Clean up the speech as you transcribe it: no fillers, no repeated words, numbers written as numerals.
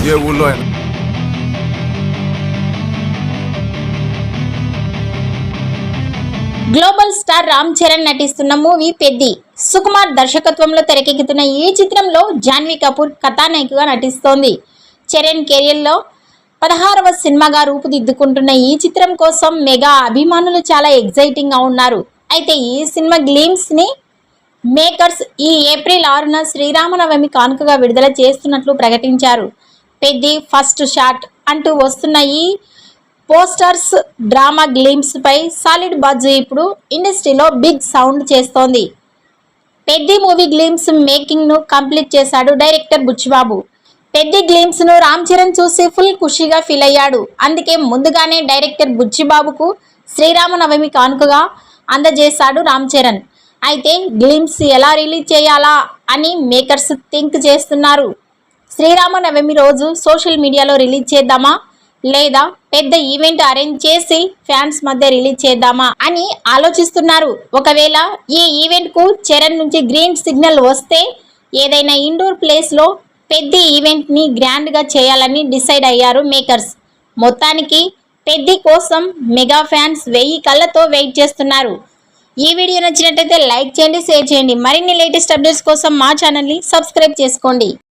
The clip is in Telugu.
ఏ ఊళ్ళో అయినా. గ్లోబల్ స్టార్ రామ్ చరణ్ నటిస్తున్న మూవీ పెద్ది. సుకుమార్ దర్శకత్వంలో తెరకెక్కుతున్న ఈ చిత్రంలో జాన్వీ కపూర్ కథానాయికగా నటిస్తోంది. చరణ్ కెరియర్లో 16వ సినిమాగా రూపుదిద్దుకుంటున్న ఈ చిత్రం కోసం మెగా అభిమానులు చాలా ఎగ్జైటింగ్ గా ఉన్నారు. అయితే ఈ సినిమా గ్లిమ్స్ ని మేకర్స్ ఈ ఏప్రిల్ 6న శ్రీరామనవమి కానుకగా విడుదల చేస్తున్నట్లు ప్రకటించారు. పెద్ది ఫస్ట్ షాట్ అంటూ వస్తున్న ఈ పోస్టర్స్ డ్రామా గ్లిమ్స్ పై సాలిడ్ బజ్ ఇప్పుడు ఇండస్ట్రీలో బిగ్ సౌండ్ చేస్తోంది. పెద్ది మూవీ గ్లిమ్స్ మేకింగ్ ను కంప్లీట్ చేశాడు డైరెక్టర్ బుచ్చిబాబు. పెద్ది గ్లిమ్స్ ను రామ్ చరణ్ చూసి ఫుల్ ఖుషిగా ఫీల్ అయ్యాడు. అందుకే ముందుగానే డైరెక్టర్ బుచ్చిబాబుకు శ్రీరామనవమి కానుకగా అందజేశాడు రామ్ చరణ్. అయితే గ్లిమ్స్ ఎలా రిలీజ్ చేయాలా అని మేకర్స్ థింక్ చేస్తున్నారు. శ్రీరామనవమి రోజు సోషల్ మీడియాలో రిలీజ్ చేద్దామా లేదా పెద్ద ఈవెంట్ అరేంజ్ చేసి ఫ్యాన్స్ మధ్య రిలీజ్ చేద్దామా అని ఆలోచిస్తున్నారు. ఒకవేళ ఈ ఈవెంట్ కు చరణ్ నుంచి గ్రీన్ సిగ్నల్ వస్తే ఏదైనా ఇండోర్ ప్లేస్ లో పెద్ద ఈవెంట్ ని గ్రాండ్ గా చేయాలని డిసైడ్ అయ్యారు మేకర్స్. మొత్తానికి పెద్ది కోసం మెగా ఫ్యాన్స్ 1000 కళ్ళతో వెయిట్ చేస్తున్నారు. ఈ వీడియో నచ్చినట్లయితే లైక్ చేయండి, షేర్ చేయండి. మరిన్ని లేటెస్ట్ అప్డేట్స్ కోసం మా ఛానల్ ని సబ్స్క్రైబ్ చేసుకోండి.